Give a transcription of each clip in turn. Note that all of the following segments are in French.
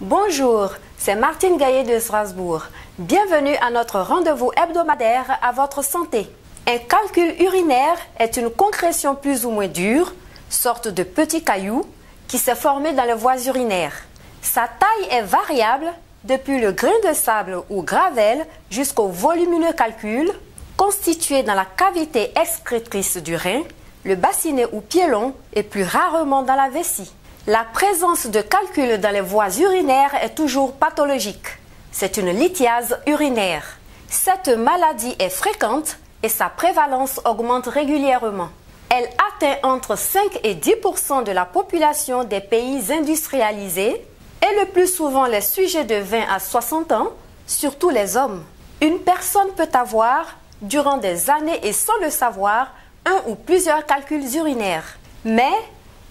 Bonjour, c'est Martine Gaillet de Strasbourg. Bienvenue à notre rendez-vous hebdomadaire à votre santé. Un calcul urinaire est une concrétion plus ou moins dure, sorte de petit caillou, qui s'est formé dans les voies urinaires. Sa taille est variable, depuis le grain de sable ou gravelle jusqu'au volumineux calcul, constitué dans la cavité excrétrice du rein, le bassinet ou pied-long et plus rarement dans la vessie. La présence de calculs dans les voies urinaires est toujours pathologique. C'est une lithiase urinaire. Cette maladie est fréquente et sa prévalence augmente régulièrement. Elle atteint entre 5 et 10% de la population des pays industrialisés et le plus souvent les sujets de 20 à 60 ans, surtout les hommes. Une personne peut avoir, durant des années et sans le savoir, un ou plusieurs calculs urinaires. Mais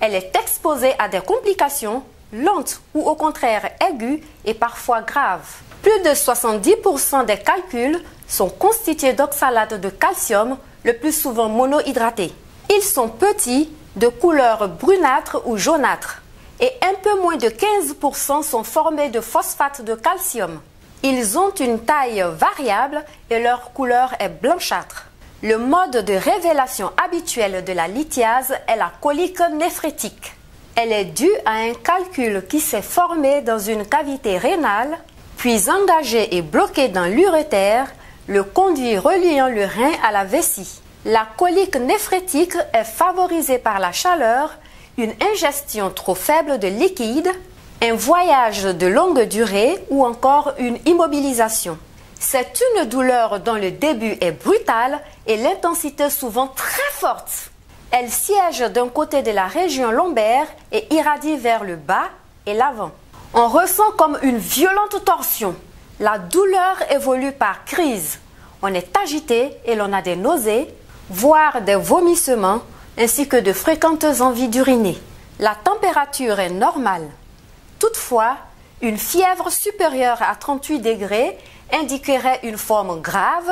elle est exposée à des complications lentes ou au contraire aiguës et parfois graves. Plus de 70% des calculs sont constitués d'oxalate de calcium, le plus souvent monohydraté. Ils sont petits, de couleur brunâtre ou jaunâtre, et un peu moins de 15% sont formés de phosphate de calcium. Ils ont une taille variable et leur couleur est blanchâtre. Le mode de révélation habituel de la lithiase est la colique néphrétique. Elle est due à un calcul qui s'est formé dans une cavité rénale, puis engagé et bloqué dans l'urétère, le conduit reliant le rein à la vessie. La colique néphrétique est favorisée par la chaleur, une ingestion trop faible de liquide, un voyage de longue durée ou encore une immobilisation. C'est une douleur dont le début est brutal et l'intensité souvent très forte. Elle siège d'un côté de la région lombaire et irradie vers le bas et l'avant. On ressent comme une violente torsion. La douleur évolue par crise. On est agité et l'on a des nausées, voire des vomissements, ainsi que de fréquentes envies d'uriner. La température est normale. Toutefois, une fièvre supérieure à 38 degrés indiquerait une forme grave,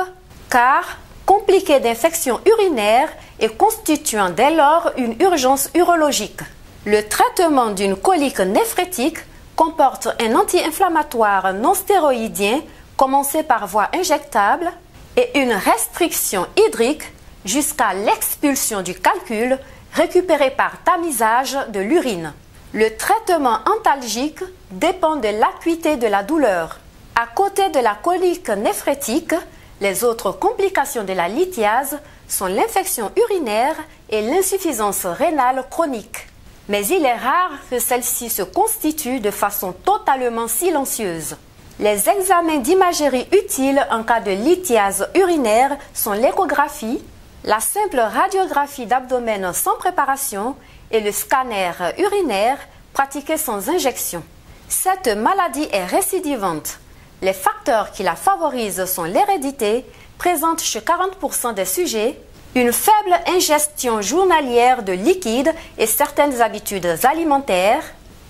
car compliquée d'infection urinaire et constituant dès lors une urgence urologique. Le traitement d'une colique néphrétique comporte un anti-inflammatoire non stéroïdien commencé par voie injectable et une restriction hydrique jusqu'à l'expulsion du calcul récupéré par tamisage de l'urine. Le traitement antalgique dépend de l'acuité de la douleur. À côté de la colique néphrétique, les autres complications de la lithiase sont l'infection urinaire et l'insuffisance rénale chronique. Mais il est rare que celle-ci se constitue de façon totalement silencieuse. Les examens d'imagerie utiles en cas de lithiase urinaire sont l'échographie, la simple radiographie d'abdomen sans préparation et le scanner urinaire pratiqué sans injection. Cette maladie est récidivante. Les facteurs qui la favorisent sont l'hérédité, présente chez 40% des sujets, une faible ingestion journalière de liquide et certaines habitudes alimentaires,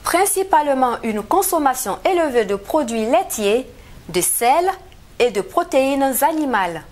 principalement une consommation élevée de produits laitiers, de sel et de protéines animales.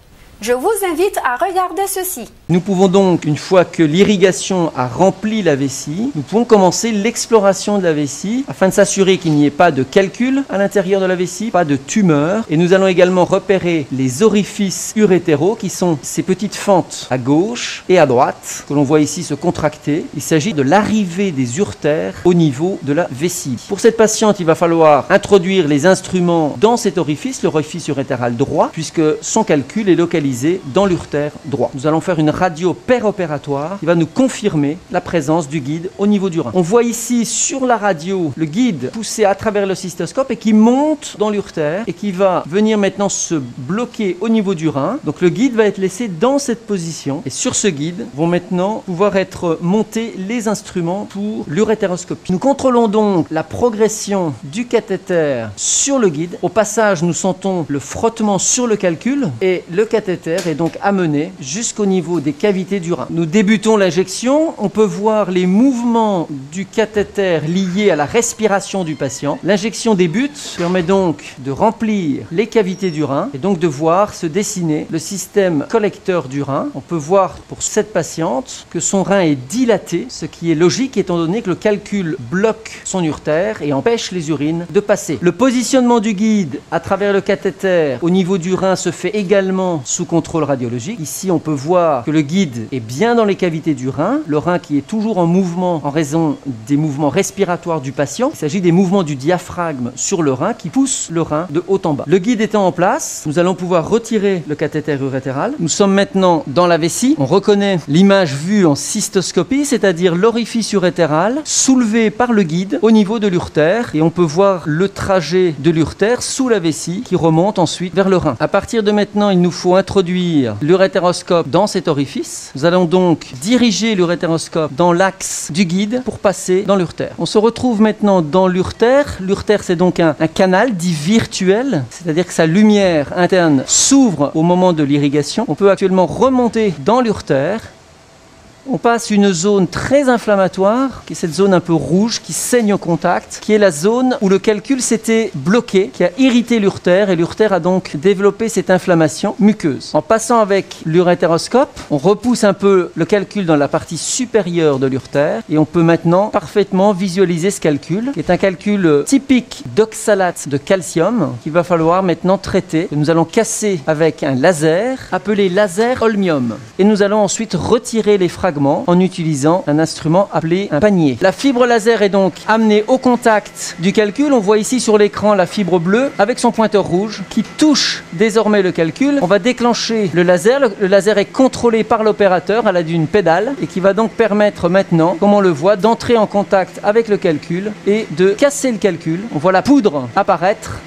Je vous invite à regarder ceci. Nous pouvons donc, une fois que l'irrigation a rempli la vessie, nous pouvons commencer l'exploration de la vessie afin de s'assurer qu'il n'y ait pas de calcul à l'intérieur de la vessie, pas de tumeur. Et nous allons également repérer les orifices urétéraux qui sont ces petites fentes à gauche et à droite que l'on voit ici se contracter. Il s'agit de l'arrivée des urtères au niveau de la vessie. Pour cette patiente, il va falloir introduire les instruments dans cet orifice, l'orifice urétéral droit, puisque son calcul est localisé dans l'urtère droit. Nous allons faire une radio péropératoire qui va nous confirmer la présence du guide au niveau du rein. On voit ici sur la radio le guide poussé à travers le cystoscope et qui monte dans l'urtère et qui va venir maintenant se bloquer au niveau du rein. Donc le guide va être laissé dans cette position et sur ce guide vont maintenant pouvoir être montés les instruments pour l'urétéroscopie. Nous contrôlons donc la progression du cathéter sur le guide. Au passage, nous sentons le frottement sur le calcul et le cathéter cathéter est donc amené jusqu'au niveau des cavités du rein. Nous débutons l'injection. On peut voir les mouvements du cathéter liés à la respiration du patient. L'injection débute, permet donc de remplir les cavités du rein et donc de voir se dessiner le système collecteur du rein. On peut voir pour cette patiente que son rein est dilaté, ce qui est logique étant donné que le calcul bloque son urtère et empêche les urines de passer. Le positionnement du guide à travers le cathéter au niveau du rein se fait également sous contrôle radiologique. Ici, on peut voir que le guide est bien dans les cavités du rein, le rein qui est toujours en mouvement en raison des mouvements respiratoires du patient. Il s'agit des mouvements du diaphragme sur le rein qui poussent le rein de haut en bas. Le guide étant en place, nous allons pouvoir retirer le cathéter urétéral. Nous sommes maintenant dans la vessie. On reconnaît l'image vue en cystoscopie, c'est-à-dire l'orifice urétéral soulevé par le guide au niveau de l'urtère et on peut voir le trajet de l'urtère sous la vessie qui remonte ensuite vers le rein. À partir de maintenant, il nous faut introduire l'urétéroscope dans cet orifice. Nous allons donc diriger l'urétéroscope dans l'axe du guide pour passer dans l'urtère. On se retrouve maintenant dans l'urtère. L'urtère, c'est donc un canal dit virtuel, c'est-à-dire que sa lumière interne s'ouvre au moment de l'irrigation. On peut actuellement remonter dans l'urtère. On passe une zone très inflammatoire, qui est cette zone un peu rouge, qui saigne au contact, qui est la zone où le calcul s'était bloqué, qui a irrité l'urtère, et l'urtère a donc développé cette inflammation muqueuse. En passant avec l'urétéroscope, on repousse un peu le calcul dans la partie supérieure de l'urtère, et on peut maintenant parfaitement visualiser ce calcul, qui est un calcul typique d'oxalate de calcium, qu'il va falloir maintenant traiter. Nous allons casser avec un laser, appelé laser holmium, et nous allons ensuite retirer les fragments en utilisant un instrument appelé un panier. La fibre laser est donc amenée au contact du calcul. On voit ici sur l'écran la fibre bleue avec son pointeur rouge qui touche désormais le calcul. On va déclencher le laser. Le laser est contrôlé par l'opérateur à l'aide d'une pédale et qui va donc permettre maintenant, comme on le voit, d'entrer en contact avec le calcul et de casser le calcul. On voit la poudre apparaître.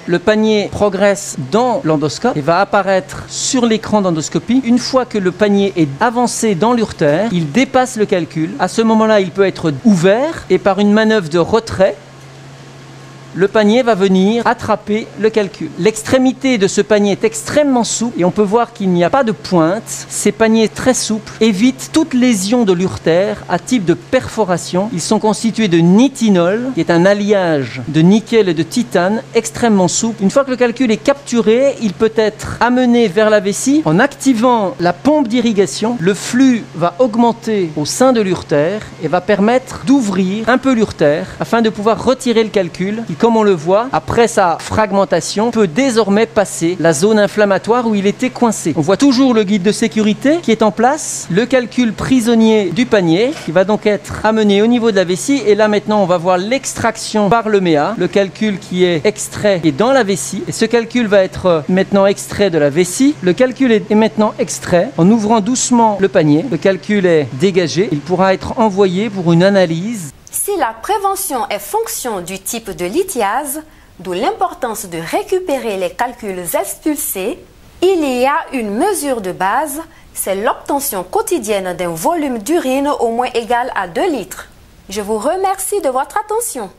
Le panier progresse dans l'endoscope et va apparaître sur l'écran d'endoscopie. Une fois que le panier est avancé dans l'urtère, il dépasse le calcul. À ce moment-là, il peut être ouvert et par une manœuvre de retrait, le panier va venir attraper le calcul. L'extrémité de ce panier est extrêmement souple et on peut voir qu'il n'y a pas de pointe. Ces paniers très souples évitent toute lésion de l'urtère à type de perforation. Ils sont constitués de nitinol, qui est un alliage de nickel et de titane extrêmement souple. Une fois que le calcul est capturé, il peut être amené vers la vessie. En activant la pompe d'irrigation, le flux va augmenter au sein de l'urtère et va permettre d'ouvrir un peu l'urtère afin de pouvoir retirer le calcul qui, comme on le voit, après sa fragmentation, peut désormais passer la zone inflammatoire où il était coincé. On voit toujours le guide de sécurité qui est en place, le calcul prisonnier du panier qui va donc être amené au niveau de la vessie et là maintenant on va voir l'extraction par le MEA, le calcul qui est extrait est dans la vessie et ce calcul va être maintenant extrait de la vessie. Le calcul est maintenant extrait en ouvrant doucement le panier. Le calcul est dégagé, il pourra être envoyé pour une analyse. Si la prévention est fonction du type de lithiase, d'où l'importance de récupérer les calculs expulsés, il y a une mesure de base, c'est l'obtention quotidienne d'un volume d'urine au moins égal à 2 litres. Je vous remercie de votre attention.